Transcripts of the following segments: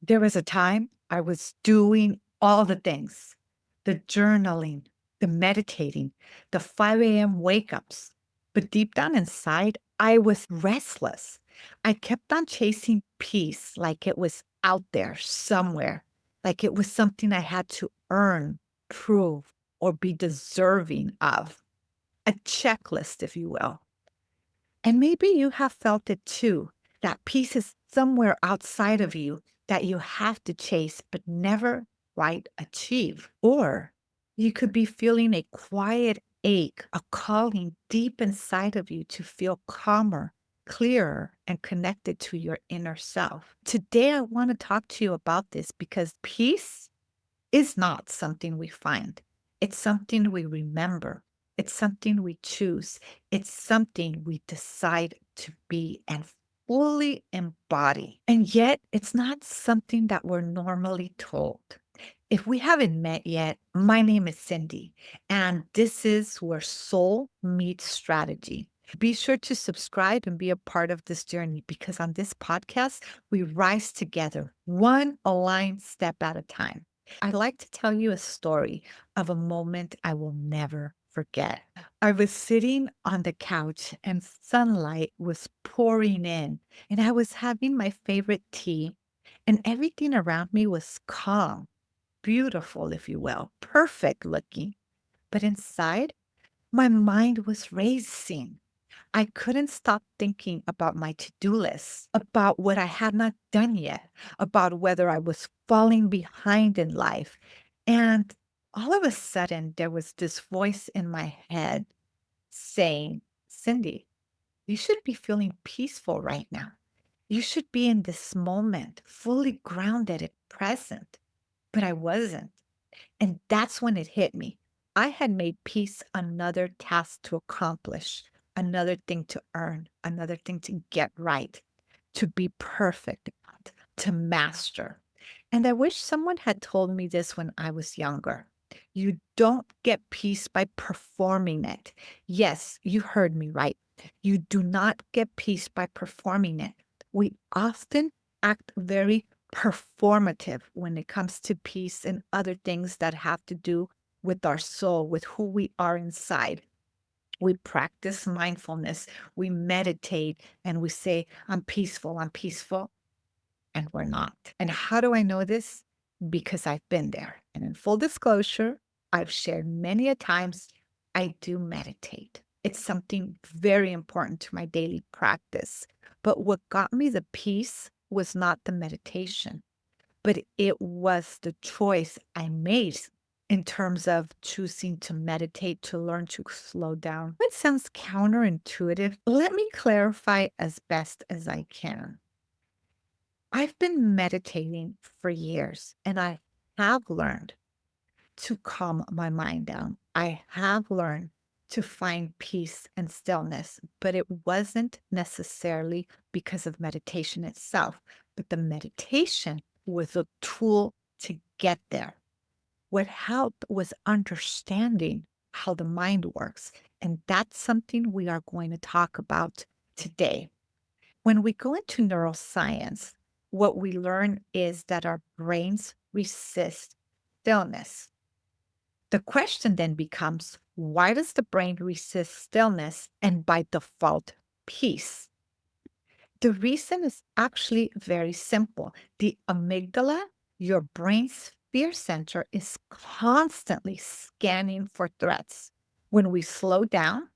There was a time I was doing all the things, the journaling, the meditating, the 5 a.m. wake ups. But deep down inside, I was restless. I kept on chasing peace like it was out there somewhere, like it was something I had to earn, prove, or be deserving of. A checklist, if you will. And maybe you have felt it too. That peace is somewhere outside of you that you have to chase but never quite achieve. Or you could be feeling a quiet ache, a calling deep inside of you to feel calmer, clearer, and connected to your inner self. Today, I want to talk to you about this because peace is not something we find. It's something we remember. It's something we choose. It's something we decide to be and fully embody. And yet, it's not something that we're normally told. If we haven't met yet, my name is Cindy, and this is where soul meets strategy. Be sure to subscribe and be a part of this journey because on this podcast, we rise together, one aligned step at a time. I'd like to tell you a story of a moment I will never forget. I was sitting on the couch and sunlight was pouring in, and I was having my favorite tea, and everything around me was calm, beautiful, if you will, perfect looking. But inside, my mind was racing. I couldn't stop thinking about my to-do list, about what I had not done yet, about whether I was falling behind in life. And all of a sudden, there was this voice in my head saying, Cindy, you should be feeling peaceful right now. You should be in this moment, fully grounded and present. But I wasn't. And that's when it hit me. I had made peace another task to accomplish, another thing to earn, another thing to get right, to be perfect at, to master. And I wish someone had told me this when I was younger. You don't get peace by performing it. Yes, you heard me right. You do not get peace by performing it. We often act very performative when it comes to peace and other things that have to do with our soul, with who we are inside. We practice mindfulness, we meditate, and we say, I'm peaceful, and we're not. And how do I know this? Because I've been there. And in full disclosure, I've shared many a times I do meditate. It's something very important to my daily practice. But what got me the peace was not the meditation, but it was the choice I made in terms of choosing to meditate, to learn to slow down. It sounds counterintuitive. Let me clarify as best as I can. I've been meditating for years and I have learned to calm my mind down. I have learned to find peace and stillness, but it wasn't necessarily because of meditation itself, but the meditation was a tool to get there. What helped was understanding how the mind works. And that's something we are going to talk about today. When we go into neuroscience, what we learn is that our brains resist stillness. The question then becomes, why does the brain resist stillness and by default peace? The reason is actually very simple. The amygdala, your brain's fear center, is constantly scanning for threats. When we slow down,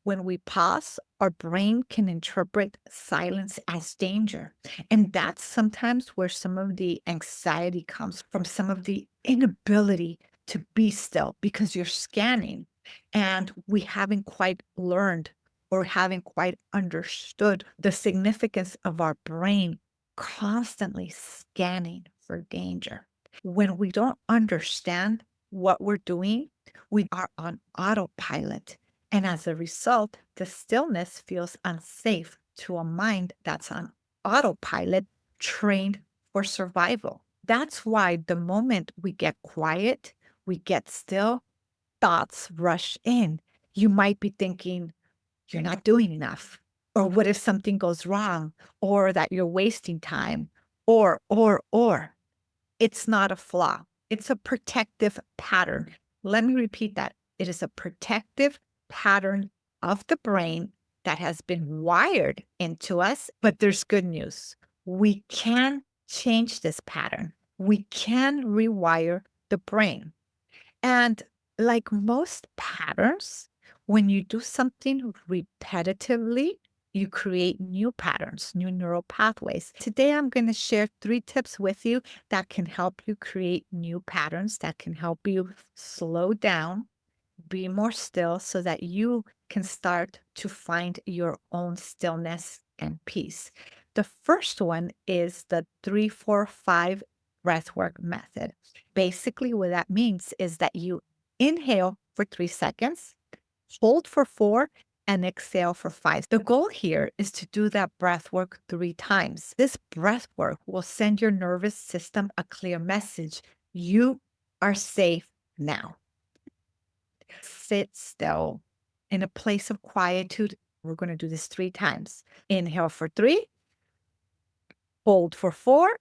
when we pause, our brain can interpret silence as danger. And that's sometimes where some of the anxiety comes from, some of the inability to be still because you're scanning. And we haven't quite learned or haven't quite understood the significance of our brain constantly scanning for danger. When we don't understand what we're doing, we are on autopilot. And as a result, the stillness feels unsafe to a mind that's on autopilot, trained for survival. That's why the moment we get quiet, we get still, thoughts rush in. You might be thinking, you're not doing enough. Or what if something goes wrong? Or that you're wasting time? Or. It's not a flaw. It's a protective pattern. Let me repeat that. It is a protective pattern of the brain that has been wired into us. But there's good news. We can change this pattern. We can rewire the brain. And like most patterns, when you do something repetitively, you create new patterns, new neural pathways. Today, I'm going to share 3 tips with you that can help you create new patterns, that can help you slow down, be more still, so that you can start to find your own stillness and peace. The first one is the 3-4-5 breathwork method. Basically, what that means is that you inhale for 3 seconds, hold for 4, and exhale for 5. The goal here is to do that breath work 3 times. This breath work will send your nervous system a clear message. You are safe now. Sit still in a place of quietude. We're going to do this 3 times. Inhale for 3, hold for 4,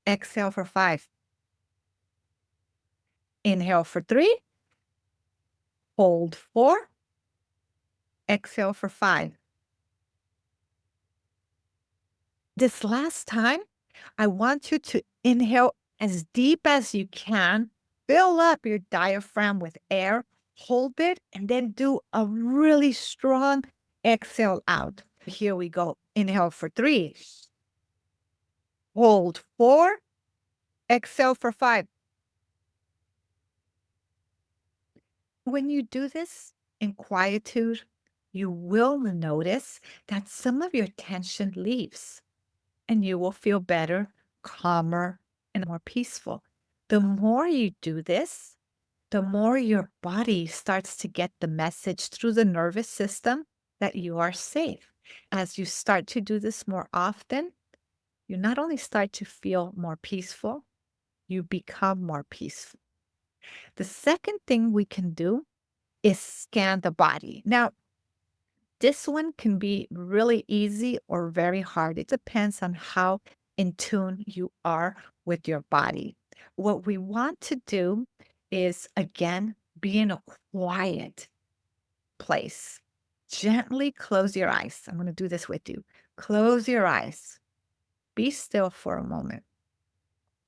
exhale for 5. Inhale for 3, hold 4, exhale for 5. This last time, I want you to inhale as deep as you can, fill up your diaphragm with air, hold it, and then do a really strong exhale out. Here we go. Inhale for 3, hold 4, exhale for 5. When you do this in quietude, you will notice that some of your tension leaves and you will feel better, calmer, and more peaceful. The more you do this, the more your body starts to get the message through the nervous system that you are safe. As you start to do this more often, you not only start to feel more peaceful, you become more peaceful. The second thing we can do is scan the body. Now, this one can be really easy or very hard. It depends on how in tune you are with your body. What we want to do is, again, be in a quiet place. Gently close your eyes. I'm going to do this with you. Close your eyes. Be still for a moment.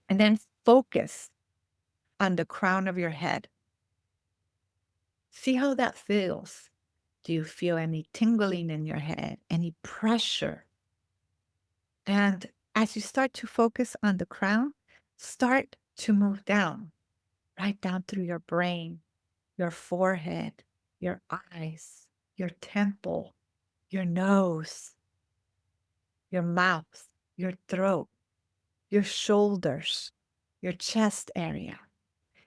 And then focus on the crown of your head. See how that feels. Do you feel any tingling in your head, any pressure? And as you start to focus on the crown, start to move down, right down through your brain, your forehead, your eyes, your temple, your nose, your mouth, your throat, your shoulders, your chest area,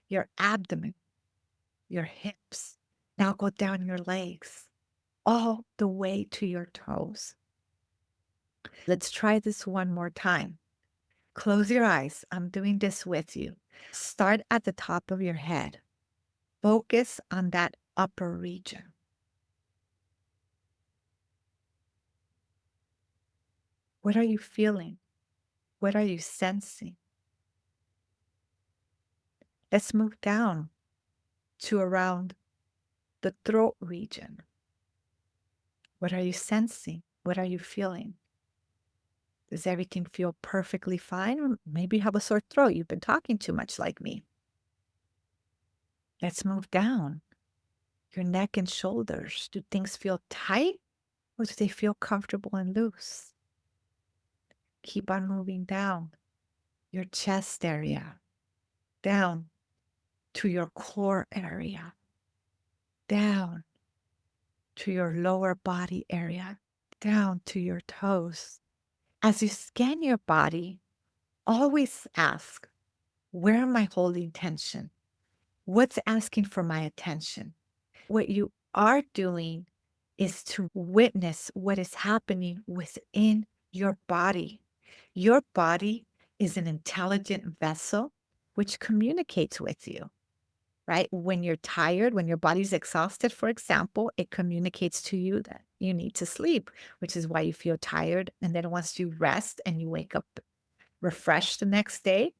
your abdomen, your hips. Now go down your legs, all the way to your toes. Let's try this one more time. Close your eyes. I'm doing this with you. Start at the top of your head. Focus on that upper region. What are you feeling? What are you sensing? Let's move down to around the throat region. What are you sensing? What are you feeling? Does everything feel perfectly fine? Or maybe you have a sore throat. You've been talking too much like me. Let's move down. Your neck and shoulders. Do things feel tight or do they feel comfortable and loose? Keep on moving down your chest area, down to your core area, down to your lower body area, down to your toes. As you scan your body, always ask, where am I holding tension? What's asking for my attention? What you are doing is to witness what is happening within your body. Your body is an intelligent vessel which communicates with you, right? When you're tired, when your body's exhausted, for example, it communicates to you that you need to sleep, which is why you feel tired. And then once you rest and you wake up refreshed the next day,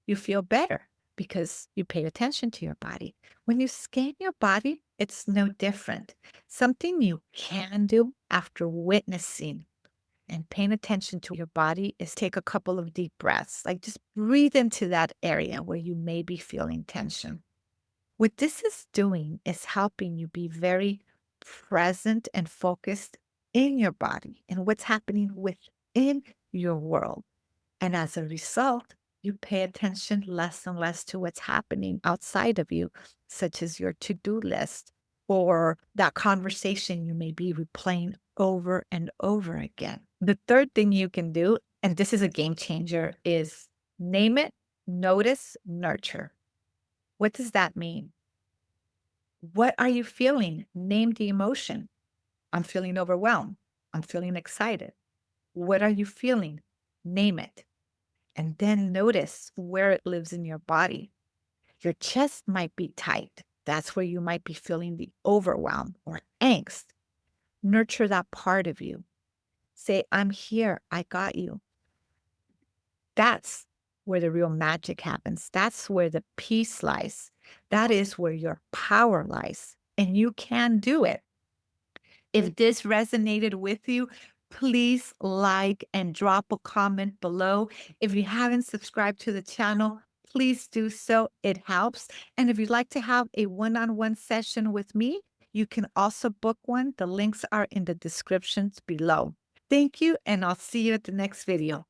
you feel better because you pay attention to your body. When you scan your body, it's no different. Something you can do after witnessing and paying attention to your body is take a couple of deep breaths. Like just breathe into that area where you may be feeling tension. What this is doing is helping you be very present and focused in your body and what's happening within your world. And as a result, you pay attention less and less to what's happening outside of you, such as your to do list or that conversation you may be replaying over and over again. The third thing you can do, and this is a game changer, is name it, notice, nurture. What does that mean? What are you feeling? Name the emotion. I'm feeling overwhelmed. I'm feeling excited. What are you feeling? Name it. And then notice where it lives in your body. Your chest might be tight. That's where you might be feeling the overwhelm or angst. Nurture that part of you. Say, I'm here. I got you. That's where the real magic happens. That's where the peace lies. That is where your power lies. And you can do it. If this resonated with you, please like and drop a comment below. If you haven't subscribed to the channel, please do so. It helps. And if you'd like to have a one-on-one session with me, you can also book one. The links are in the descriptions below. Thank you, and I'll see you at the next video.